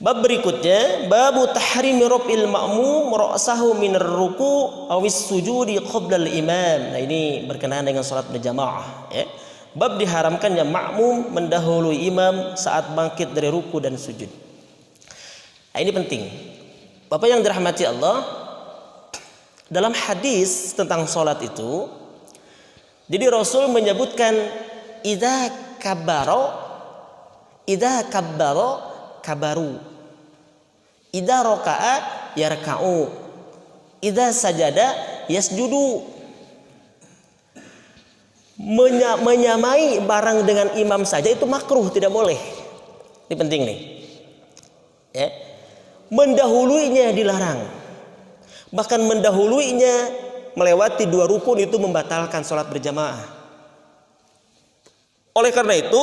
Bab berikutnya, babu tahrimi raf'il ma'mum ra'sahu minar ruku' awis sujudi qabla al-imam. Nah, ini berkenaan dengan salat berjamaah, ya. Bab diharamkannya makmum mendahului imam saat bangkit dari ruku dan sujud. Nah, ini penting. Bapak yang dirahmati Allah, dalam hadis tentang salat itu, jadi Rasul menyebutkan idza kabbara kabaru, idza raka'a yarka'u, idza sajada yasjudu. Menyamai barang dengan imam saja itu makruh, tidak boleh. Ini penting nih, ya. Mendahuluinya dilarang. Bahkan mendahuluinya melewati 2 rukun itu membatalkan sholat berjamaah. Oleh karena itu,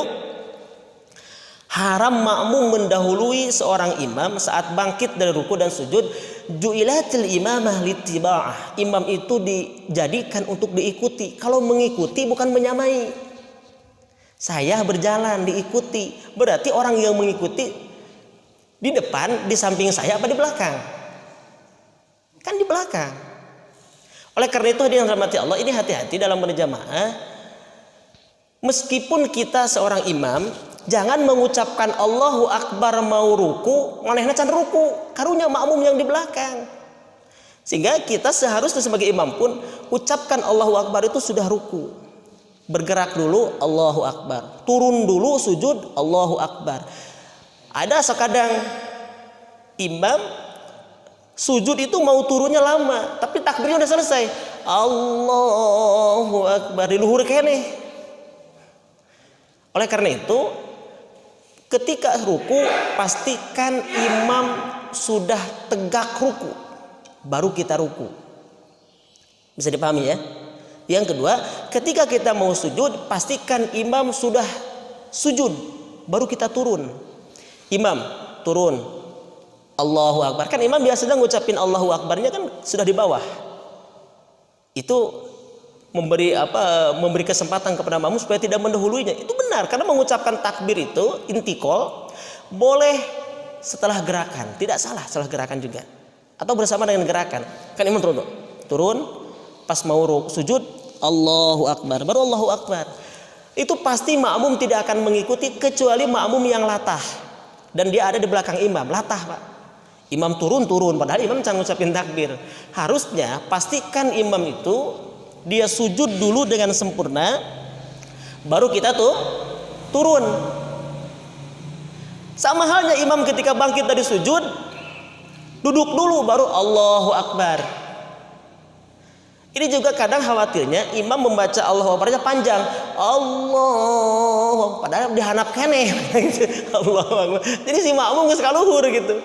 haram makmum mendahului seorang imam saat bangkit dari ruku dan sujud. Ju'ilatil imamah littiba'ah. Imam itu dijadikan untuk diikuti. Kalau mengikuti bukan menyamai. Saya berjalan diikuti, berarti orang yang mengikuti di depan, di samping saya apa di belakang? Kan di belakang. Oleh karena itu hadirin rahmati Allah, ini hati-hati dalam berjamaah. Meskipun kita seorang imam, jangan mengucapkan Allahu Akbar mau ruku, manehna can ruku, karunya makmum yang di belakang. Sehingga kita seharusnya sebagai imam pun ucapkan Allahu Akbar itu sudah ruku. Bergerak dulu Allahu Akbar, turun dulu sujud Allahu Akbar. Ada sekadang imam sujud itu mau turunnya lama, tapi takbirnya udah selesai. Allahu Akbar, di luhur keneh. Oleh karena itu, ketika ruku pastikan imam sudah tegak ruku, baru kita ruku. Bisa dipahami ya? Yang kedua, ketika kita mau sujud pastikan imam sudah sujud, baru kita turun. Imam turun, Allahu Akbar. Kan imam biasanya ngucapin Allahu Akbarnya kan sudah di bawah. Itu memberi kesempatan kepada makmum supaya tidak mendahuluinya. Itu benar, karena mengucapkan takbir itu intikal boleh setelah gerakan, tidak salah setelah gerakan juga, atau bersama dengan gerakan. Kan imam turun pas mau sujud Allahu Akbar, baru Allahu Akbar. Itu pasti makmum tidak akan mengikuti kecuali makmum yang latah dan dia ada di belakang imam. Latah, Pak. Imam turun padahal imam jangan ngucapin takbir. Harusnya pastikan imam itu dia sujud dulu dengan sempurna, baru kita turun. Sama halnya imam ketika bangkit dari sujud, duduk dulu baru Allahu Akbar. Ini juga kadang khawatirnya imam membaca Allahu Akbarnya panjang, Allah, padahal dihanap keneh. Allahu Akbar. Jadi si makmum geus kaluhur gitu.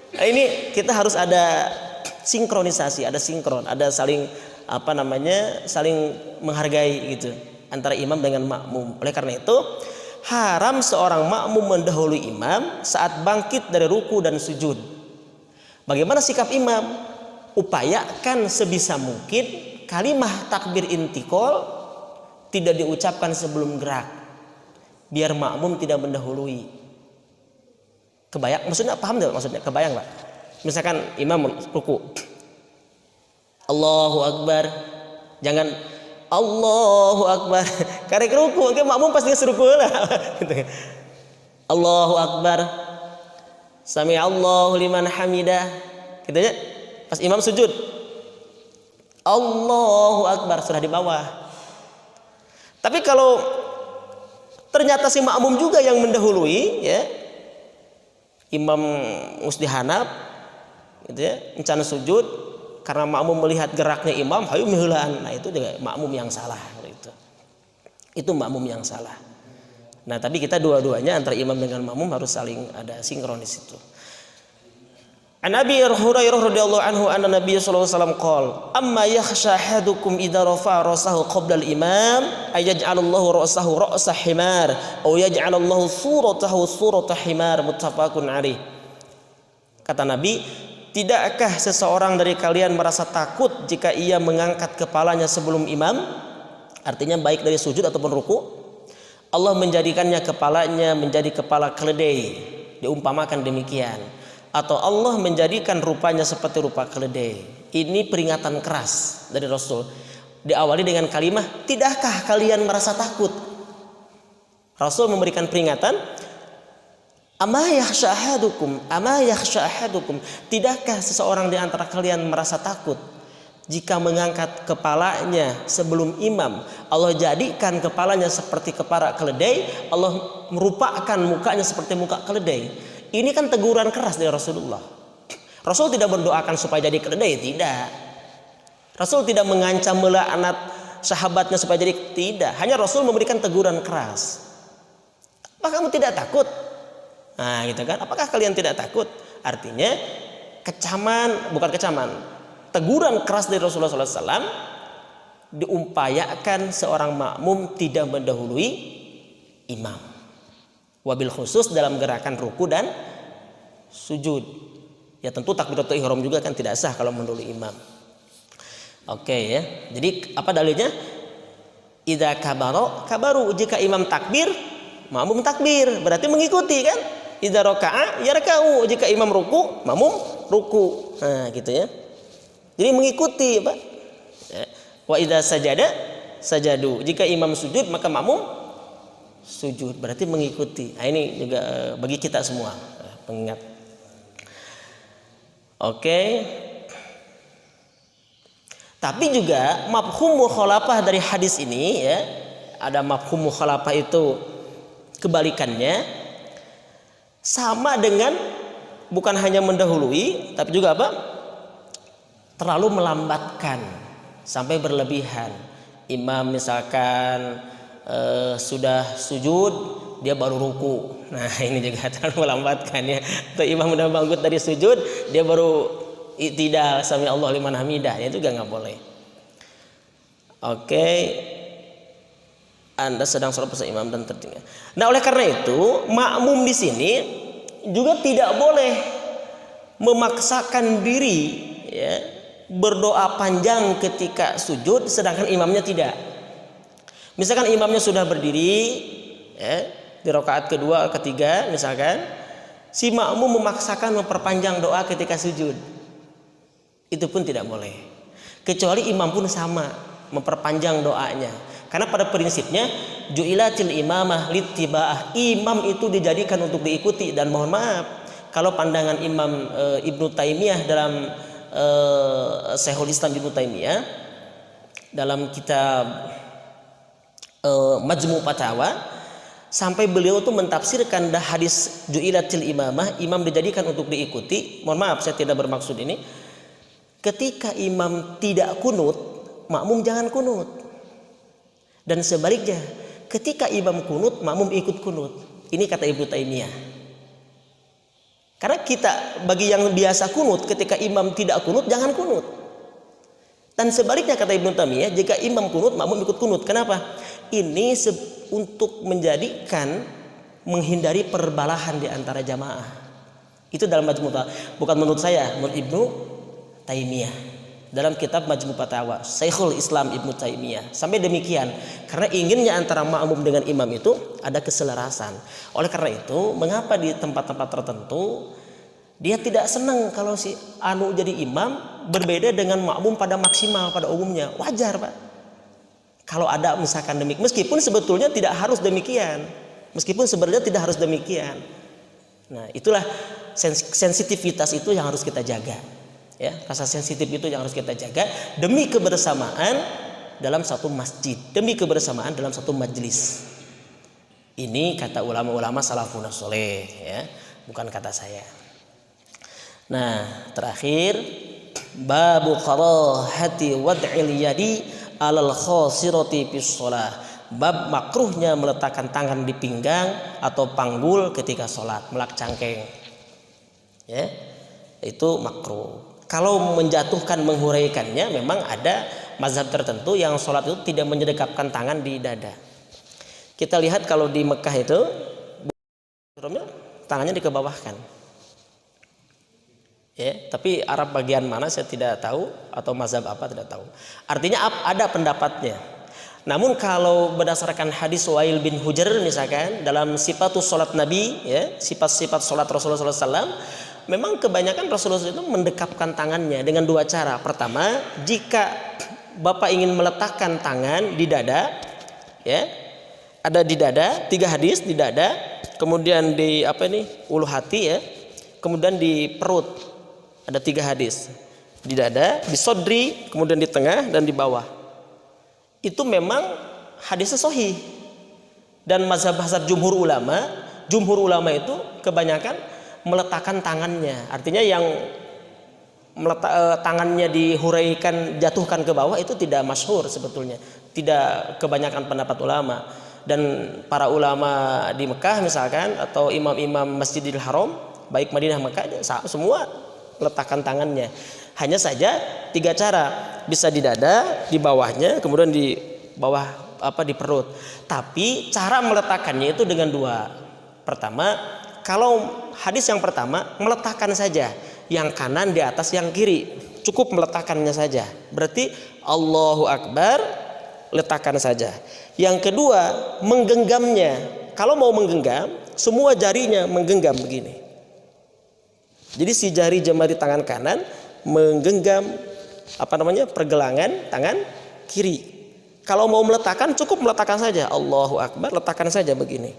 Nah, ini kita harus ada sinkronisasi, ada sinkron, ada saling saling menghargai gitu antara imam dengan makmum. Oleh karena itu haram seorang makmum mendahului imam saat bangkit dari ruku dan sujud. Bagaimana sikap imam? Upayakan sebisa mungkin kalimah takbir intikal tidak diucapkan sebelum gerak, biar makmum tidak mendahului. Kebayang? Maksudnya paham tidak? Maksudnya kebayang Pak? Misalkan imam ruku, Allahu Akbar, jangan Allahu Akbar karek ruku, oke makmum pasti seruku lah. Allahu Akbar, sami Allahu liman hamidah, gitu ya. Pas imam sujud, Allahu Akbar, sudah di bawah. Tapi kalau ternyata si makmum juga yang mendahului, ya, imam musdihanap, gitu ya, encan sujud. Karena makmum melihat geraknya imam, hayu miheulaan. Nah, itu juga makmum yang salah gitu. Itu makmum yang salah. Nah, tapi kita dua-duanya antara imam dengan makmum harus saling ada sinkronis itu. An Abi Hurairah radhiyallahu anhu anna Nabiy sallallahu alaihi wasallam qala, "Amma yakhsha ahadukum idza rafa'a ra'sahu qabla al-imam ay yaj'alallahu ra'sahu ra'sa himar aw yaj'alallahu suratahu surata himar." Muttafaqun alaih. Kata Nabi, tidakkah seseorang dari kalian merasa takut jika ia mengangkat kepalanya sebelum imam? Artinya baik dari sujud ataupun ruku, Allah menjadikannya kepalanya menjadi kepala keledai diumpamakan demikian. Atau Allah menjadikan rupanya seperti rupa keledai. Ini peringatan keras dari Rasul. Diawali dengan kalimat, tidakkah kalian merasa takut? Rasul memberikan peringatan, ama yakhsha ahadukum, tidakkah seseorang di antara kalian merasa takut jika mengangkat kepalanya sebelum imam, Allah jadikan kepalanya seperti kepala keledai, Allah merupakan mukanya seperti muka keledai. Ini kan teguran keras dari Rasulullah. Rasul tidak berdoakan supaya jadi keledai, tidak. Rasul tidak mengancam melaknat sahabatnya supaya jadi, tidak. Hanya Rasul memberikan teguran keras. Apakah kamu tidak takut? Nah, gitu kan? Apakah kalian tidak takut? Artinya teguran keras dari Rasulullah SAW diupayakan seorang makmum tidak mendahului imam. Wabil khusus dalam gerakan ruku dan sujud. Ya tentu takbiratul ihram juga kan tidak sah kalau mendahului imam. Oke ya. Jadi apa dalilnya? Idza kabaru, jika imam takbir, makmum takbir, berarti mengikuti kan? Idza raka'a yarka'u, jika imam ruku, makmum ruku. Nah, gitu ya. Jadi mengikuti, Pak. Wa idza sajadu, jika imam sujud maka makmum sujud, berarti mengikuti. Nah, ini juga bagi kita semua pengingat. Oke. Tapi juga mafhum mukhalafah dari hadis ini ya, ada mafhum mukhalafah itu kebalikannya, sama dengan bukan hanya mendahului tapi juga apa? Terlalu melambatkan sampai berlebihan. Imam misalkan sudah sujud dia baru ruku. Nah, ini juga terlalu melambatkan ya. Atau imam udah bangkit dari sujud dia baru i'tidal sami Allah liman hamidah, itu juga nggak boleh. Oke. Anda sedang sholat bersama imam dan tertinggal. Nah, oleh karena itu makmum di sini juga tidak boleh memaksakan diri ya, berdoa panjang ketika sujud sedangkan imamnya tidak. Misalkan imamnya sudah berdiri ya, di rakaat kedua, ketiga misalkan, si makmum memaksakan memperpanjang doa ketika sujud, itu pun tidak boleh. Kecuali imam pun sama memperpanjang doanya. Karena pada prinsipnya ju'ilatil imamah littibaah, imam itu dijadikan untuk diikuti. Dan mohon maaf, kalau pandangan Imam Ibnu Taimiyah dalam Syekhul Islam Ibnu Taimiyah dalam kitab Majmu' Fatawa, sampai beliau tuh mentafsirkan hadis ju'ilatil imamah, imam dijadikan untuk diikuti. Mohon maaf saya tidak bermaksud ini. Ketika imam tidak kunut, makmum jangan kunut. Dan sebaliknya, ketika imam kunut, makmum ikut kunut. Ini kata Ibnu Taimiyah. Karena kita bagi yang biasa kunut, ketika imam tidak kunut jangan kunut. Dan sebaliknya kata Ibnu Taimiyah, jika imam kunut, makmum ikut kunut. Kenapa? Ini untuk menjadikan menghindari perbalahan di antara jamaah. Itu dalam Majmu' Fatawa, bukan menurut saya, menurut Ibnu Taimiyah dalam kitab Majmu' Fatawa, Syekhul Islam Ibnu Taimiyah. Sampai demikian, karena inginnya antara makmum dengan imam itu ada keselarasan. Oleh karena itu, mengapa di tempat-tempat tertentu dia tidak senang kalau si anu jadi imam berbeda dengan makmum pada maksimal, pada umumnya. Wajar, Pak. Kalau ada misalkan demikian, meskipun sebetulnya tidak harus demikian. Nah, itulah sensitivitas itu yang harus kita jaga. Ya, rasa sensitif itu yang harus kita jaga demi kebersamaan dalam satu masjid, demi kebersamaan dalam satu majelis. Ini kata ulama-ulama salafun saleh ya, bukan kata saya. Nah, terakhir babu karahati wad'il yadi alal khasirati fis shalah. Bab makruhnya meletakkan tangan di pinggang atau panggul ketika sholat, melak cangkeng. Ya, itu makruh. Kalau menjatuhkan, menghuraikannya, memang ada mazhab tertentu yang sholat itu tidak menyedekapkan tangan di dada. Kita lihat kalau di Mekah itu tangannya dikebawahkan. Ya, tapi Arab bagian mana saya tidak tahu, atau mazhab apa tidak tahu. Artinya ada pendapatnya. Namun kalau berdasarkan hadis Wa'il bin Hujr misalkan dalam sifatus salat Nabi, ya, sifat-sifat salat Rasulullah SAW, memang kebanyakan Rasulullah itu mendekapkan tangannya dengan dua cara. Pertama, jika Bapak ingin meletakkan tangan di dada, ya, ada di dada, 3 hadis di dada, kemudian di ulu hati, ya, kemudian di perut, ada 3 hadis di dada, di sodri, kemudian di tengah dan di bawah. Itu memang hadisnya sahih. Dan mazhab jumhur ulama itu kebanyakan meletakkan tangannya. Artinya yang tangannya dihuraikan, jatuhkan ke bawah itu tidak masyhur sebetulnya. Tidak kebanyakan pendapat ulama. Dan para ulama di Mekah misalkan atau imam-imam Masjidil Haram, baik Madinah Mekah, semua letakkan tangannya. Hanya saja 3 cara, bisa di dada, di bawahnya, kemudian di bawah di perut. Tapi cara meletakkannya itu dengan 2. Pertama, kalau hadis yang pertama meletakkan saja, yang kanan di atas yang kiri, cukup meletakkannya saja. Berarti Allahu Akbar, letakkan saja. Yang kedua, menggenggamnya. Kalau mau menggenggam, semua jarinya menggenggam begini. Jadi si jari jemari tangan kanan menggenggam pergelangan tangan kiri. Kalau mau meletakkan, cukup meletakkan saja. Allahu Akbar, letakkan saja begini.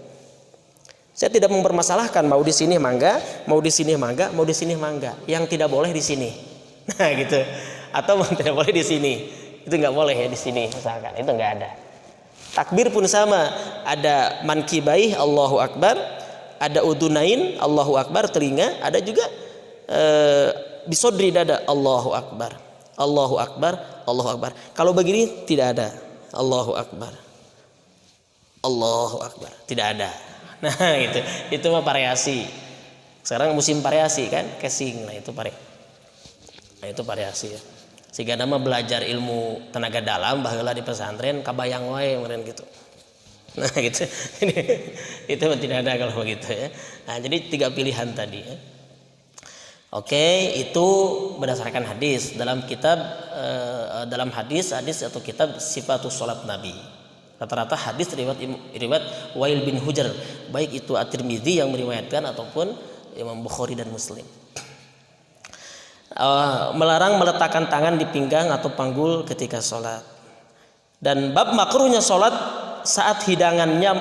Saya tidak mempermasalahkan mau di sini mangga, mau di sini mangga, mau di sini mangga. Yang tidak boleh di sini. Nah, gitu. Atau tidak boleh di sini. Itu nggak boleh ya di sini misalkan. Itu nggak ada. Takbir pun sama. Ada mankibaih, Allahu Akbar. Ada udunain, Allahu Akbar, telinga. Ada juga bisodri dada, Allahu Akbar, Allahu Akbar, Allahu Akbar. Kalau begini tidak ada Allahu Akbar, Allahu Akbar, tidak ada. Nah, itu mah variasi. Sekarang musim variasi kan, casing. Nah, itu variasi ya. Sehingga nama belajar ilmu tenaga dalam baheula di pesantren kabayang wae meureun gitu. Nah, gitu. Itu tidak ada kalau begitu ya. Nah, jadi 3 pilihan tadi ya. Oke, itu berdasarkan hadis dalam kitab dalam hadis atau kitab Sifatus Salat Nabi. Rata-rata hadis riwayat Wa'il bin Hujr, baik itu At-Tirmidzi yang meriwayatkan ataupun Imam Bukhari dan Muslim. Melarang meletakkan tangan di pinggang atau panggul ketika sholat. Dan bab makruhnya sholat saat hidangannya.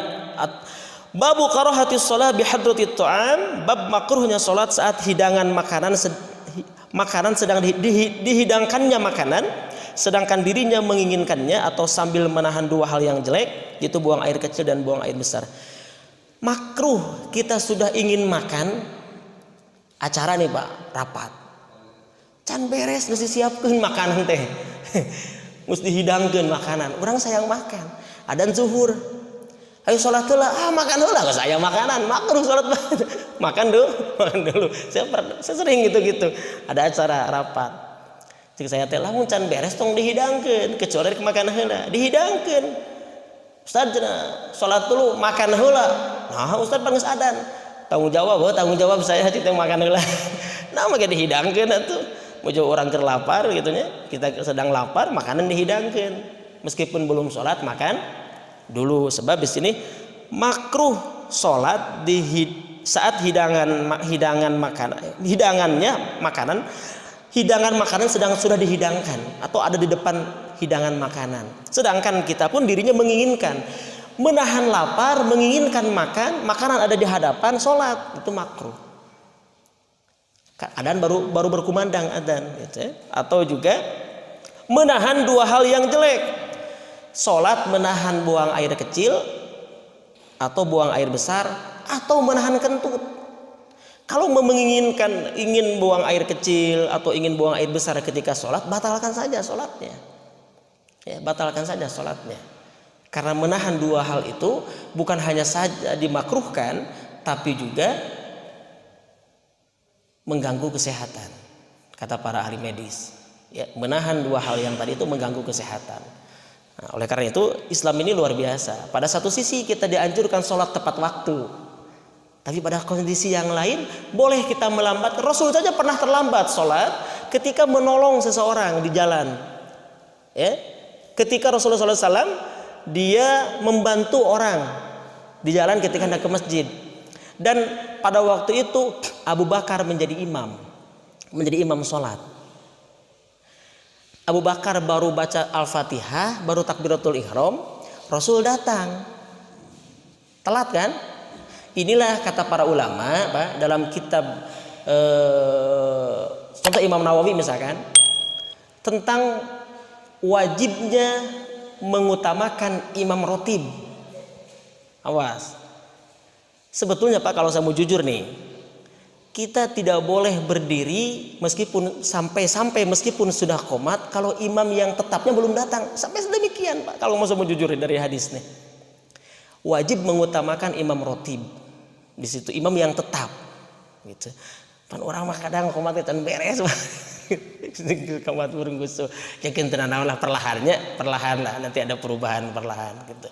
Babu karahatis shalah bihadratit ta'am, bab makruhnya salat saat hidangan makanan sedang dihidangkannya makanan sedangkan dirinya menginginkannya atau sambil menahan 2 hal yang jelek, yaitu buang air kecil dan buang air besar. Makruh kita sudah ingin makan, acara nih Pak, rapat. Can beres mesti siapkeun makanan teh. Mesti dihidangkeun makanan. Urang sayang makan. Adzan zuhur. Ayo sholat heula, makan heula geus aya makanan, makruh sholat makan dulu. Saya sering gitu. Ada acara rapat. Cik saya teh lamun can beres tong dihidangkeun, kecuali makan heula, dihidangkeun. Ustaz sholat dulu, makan heula. Nah, Ustaz geus adzan. Tanggung jawab saya cik teh makan heula. Nah, make dihidangkeun atuh. Mujo orang keur lapar gitu nya. Kita sedang lapar, makanan dihidangkeun. Meskipun belum sholat, makan dulu. Sebab di sini makruh sholat saat hidangan makanan sudah dihidangkan atau ada di depan hidangan makanan. Sedangkan kita pun dirinya menginginkan, menahan lapar, menginginkan makanan ada di hadapan, sholat itu makruh. Adzan baru berkumandang adzan, gitu ya. Atau juga menahan 2 hal yang jelek. Sholat menahan buang air kecil atau buang air besar atau menahan kentut. Kalau ingin buang air kecil atau ingin buang air besar ketika sholat, batalkan saja sholatnya. Ya, batalkan saja sholatnya. Karena menahan 2 hal itu bukan hanya saja dimakruhkan, tapi juga mengganggu kesehatan. Kata para ahli medis, ya, menahan 2 hal yang tadi itu mengganggu kesehatan. Nah, oleh karena itu Islam ini luar biasa. Pada satu sisi kita dianjurkan sholat tepat waktu, tapi pada kondisi yang lain boleh kita melambat. Rasul saja pernah terlambat sholat ketika menolong seseorang di jalan. Ya, ketika Rasulullah SAW dia membantu orang di jalan ketika hendak ke masjid. Dan pada waktu itu Abu Bakar menjadi imam sholat. Abu Bakar baru baca Al-Fatihah, baru takbiratul ihram, Rasul datang. Telat kan? Inilah kata para ulama, Pak, dalam kitab contoh Imam Nawawi misalkan, tentang wajibnya mengutamakan imam rotib. Awas. Sebetulnya Pak, kalau saya mau jujur nih, kita tidak boleh berdiri meskipun meskipun sudah qomat kalau imam yang tetapnya belum datang. Sampai sedemikian Pak, kalau mau saya mau jujur dari hadis nih. Wajib mengutamakan imam rotib. Di situ imam yang tetap. Gitu. Pan orang mah kadang qomat itu beres Pak. Kamat burung gusu. Yakin tenang lah perlahan lah, nanti ada perubahan perlahan gitu.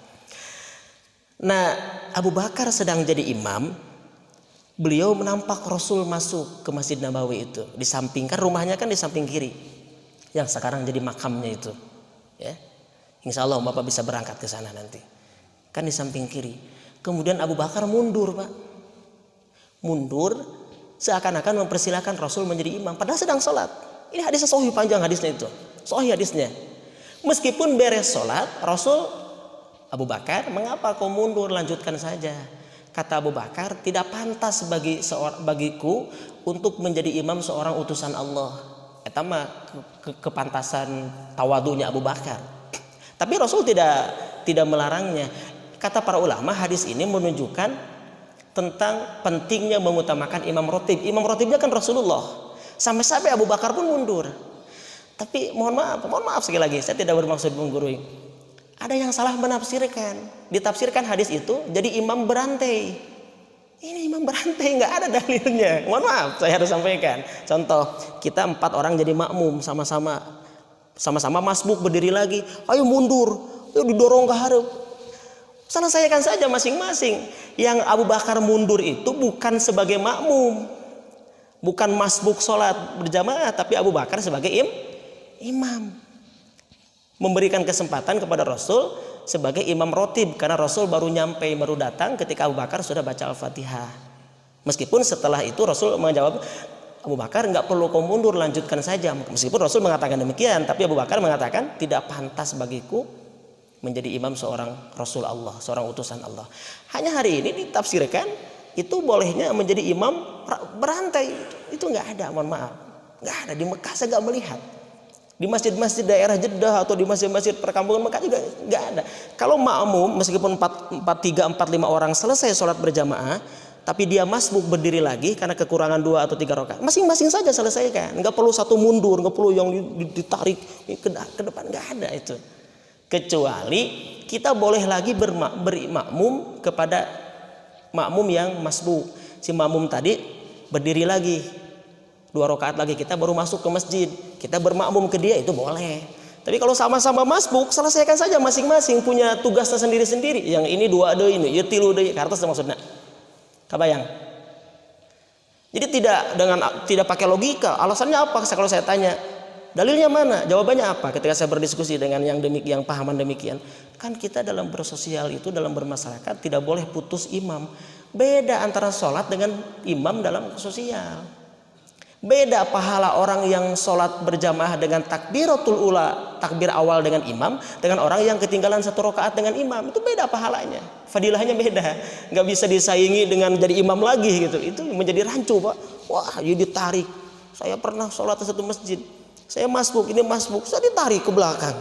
Nah, Abu Bakar sedang jadi imam, beliau menampak Rasul masuk ke Masjid Nabawi itu. Di samping, kan rumahnya kan di samping kiri, yang sekarang jadi makamnya itu. Ya, Insya Allah Bapak bisa berangkat ke sana nanti. Kan di samping kiri. Kemudian Abu Bakar mundur Pak, mundur seakan-akan mempersilahkan Rasul menjadi imam. Padahal sedang sholat. Ini hadisnya sahih, panjang hadisnya itu. Sahih hadisnya. Meskipun beres sholat, Rasul Abu Bakar, mengapa kau mundur? Lanjutkan saja. Kata Abu Bakar, tidak pantas bagiku untuk menjadi imam seorang utusan Allah. Etama kepantasan tawadunya Abu Bakar. Tapi Rasul tidak melarangnya. Kata para ulama, hadis ini menunjukkan tentang pentingnya mengutamakan imam rotib. Imam rotibnya kan Rasulullah. Sampai-sampai Abu Bakar pun mundur. Tapi mohon maaf sekali lagi, saya tidak bermaksud menggurui. Ada yang salah menafsirkan. Ditafsirkan hadis itu jadi imam berantai. Ini imam berantai, nggak ada dalilnya. Mohon maaf, saya harus sampaikan. Contoh, kita 4 orang jadi makmum sama-sama masbuk berdiri lagi. Ayo mundur, ayo didorong ke hareup. Selesaikan saja masing-masing. Yang Abu Bakar mundur itu bukan sebagai makmum, bukan masbuk sholat berjamaah, tapi Abu Bakar sebagai imam, memberikan kesempatan kepada Rasul sebagai imam rotib, karena Rasul baru datang ketika Abu Bakar sudah baca Al-Fatihah. Meskipun setelah itu Rasul menjawab, Abu Bakar nggak perlu kau mundur, lanjutkan saja. Meskipun Rasul mengatakan demikian, tapi Abu Bakar mengatakan tidak pantas bagiku menjadi imam seorang Rasul Allah, seorang utusan Allah. Hanya hari ini ditafsirkan itu bolehnya menjadi imam berantai. Itu nggak ada, mohon maaf, nggak ada. Di Mekah saya nggak melihat. Di masjid-masjid daerah Jeddah atau di masjid-masjid perkampungan Mekah juga nggak ada. Kalau makmum meskipun 4, 5 orang selesai sholat berjamaah, tapi dia masbuk berdiri lagi karena kekurangan 2 atau 3 rakaat, masing-masing saja selesaikan. Nggak perlu satu mundur, nggak perlu yang ditarik ke depan, nggak ada itu. Kecuali kita boleh lagi bermakmum kepada makmum yang masbuk. Si makmum tadi berdiri lagi 2 rakaat lagi, kita baru masuk ke masjid, kita bermakmum ke dia, itu boleh. Tapi kalau sama-sama masbuk, selesaikan saja masing-masing punya tugasnya sendiri-sendiri. Yang ini 2 deui, ini 3 deui, kartos maksudnya. Kabayang? Jadi tidak pakai logika. Alasannya apa? Kalau saya tanya, dalilnya mana? Jawabannya apa? Ketika saya berdiskusi dengan yang pahaman demikian, kan kita dalam bersosial itu, dalam bermasyarakat tidak boleh putus imam. Beda antara sholat dengan imam dalam sosial. Beda pahala orang yang sholat berjamaah dengan takbiratul ula, takbir awal dengan imam, dengan orang yang ketinggalan 1 rakaat dengan imam. Itu beda pahalanya, fadilahnya beda. Nggak bisa disaingi dengan jadi imam lagi gitu. Itu menjadi rancu Pak. Wah, jadi ditarik. Saya pernah sholat di satu masjid, saya masbuk, ini masbuk, saya ditarik ke belakang.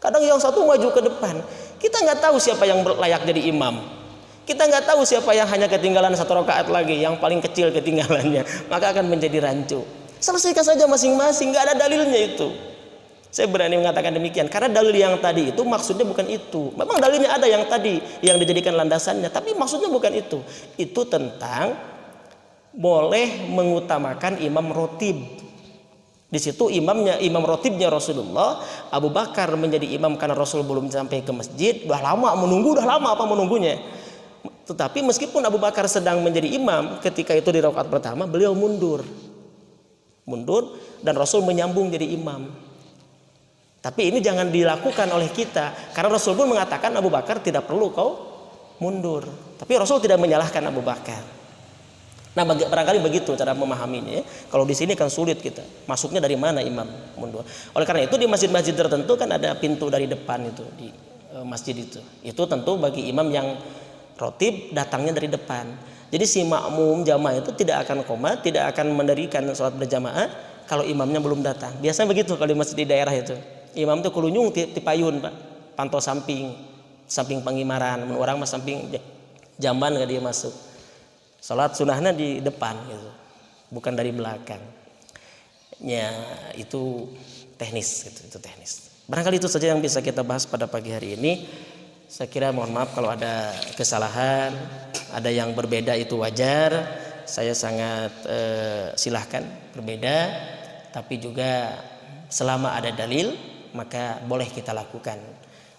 Kadang yang satu maju ke depan. Kita nggak tahu siapa yang layak jadi imam. Kita nggak tahu siapa yang hanya ketinggalan 1 rakaat lagi, yang paling kecil ketinggalannya, maka akan menjadi rancu. Selesaikan saja masing-masing, nggak ada dalilnya itu. Saya berani mengatakan demikian, karena dalil yang tadi itu maksudnya bukan itu. Memang dalilnya ada yang tadi yang dijadikan landasannya, tapi maksudnya bukan itu. Itu tentang boleh mengutamakan imam rotib. Di situ imam rotibnya Rasulullah. Abu Bakar menjadi imam karena Rasul belum sampai ke masjid, udah lama menunggunya. Tetapi meskipun Abu Bakar sedang menjadi imam, ketika itu di rakaat pertama beliau mundur dan Rasul menyambung jadi imam. Tapi ini jangan dilakukan oleh kita, karena Rasul pun mengatakan Abu Bakar tidak perlu kau mundur. Tapi Rasul tidak menyalahkan Abu Bakar. Nah, barangkali begitu cara memahaminya. Ya. Kalau di sini kan sulit kita. Masuknya dari mana imam mundur? Oleh karena itu di masjid-masjid tertentu kan ada pintu dari depan itu di masjid itu. Itu tentu bagi imam yang rotib datangnya dari depan. Jadi si makmum jamaah itu tidak akan koma, tidak akan mendirikan sholat berjamaah kalau imamnya belum datang. Biasanya begitu kalau di masjid di daerah itu. Imam itu kulunyung ti payun, Pak. Pantau samping pengimaran, orang mas samping jamban enggak dia masuk. Salat sunahnya di depan gitu, bukan dari belakang. Ya itu teknis gitu, itu teknis. Barangkali itu saja yang bisa kita bahas pada pagi hari ini. Saya kira mohon maaf kalau ada kesalahan, ada yang berbeda itu wajar. Saya sangat silahkan berbeda, tapi juga selama ada dalil maka boleh kita lakukan.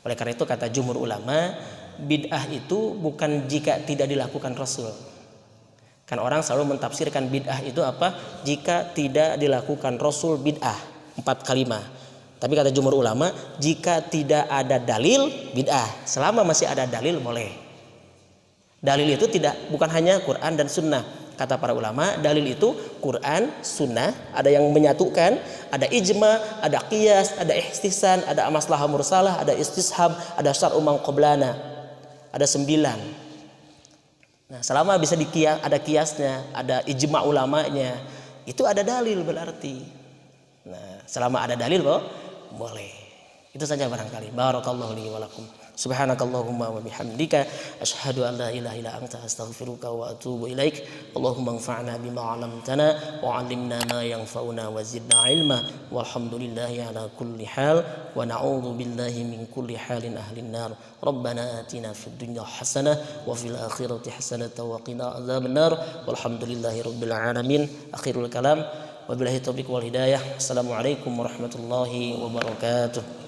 Oleh karena itu kata jumhur ulama, bid'ah itu bukan jika tidak dilakukan Rasul. Kan orang selalu mentafsirkan bid'ah itu apa? Jika tidak dilakukan Rasul bid'ah, 4 kalimat. Tapi kata jumhur ulama, jika tidak ada dalil bid'ah. Selama masih ada dalil boleh. Dalil itu bukan hanya Quran dan Sunnah. Kata para ulama, dalil itu Quran, Sunnah, ada yang menyatukan, ada ijma, ada qiyas, ada ihtisan, ada maslahah mursalah, ada istishab, ada syar'u man qablana. Ada 9. Nah, selama bisa ada kiasnya, ada ijma ulamanya, itu ada dalil berarti. Nah, selama ada dalil boleh. Itu saja barangkali. Barakallahu li wa lakum. Subhanakallahumma wa bihamdika asyhadu an la ilaha illa anta astaghfiruka wa atubu ilaik. Allahumma anfa'na bima 'allamtana wa 'allimna ma yanfa'una wa zidna 'ilma. Walhamdulillahi ala kulli hal wa na'udzu billahi min kulli halin ahlin nar. Rabbana atina fid dunya hasanah wa fil akhirati hasanah wa qina adzaban nar. Walhamdulillahi rabbil alamin. Akhirul kalam. Wabillahi taufiq wal hidayah. Assalamualaikum warahmatullahi wabarakatuh.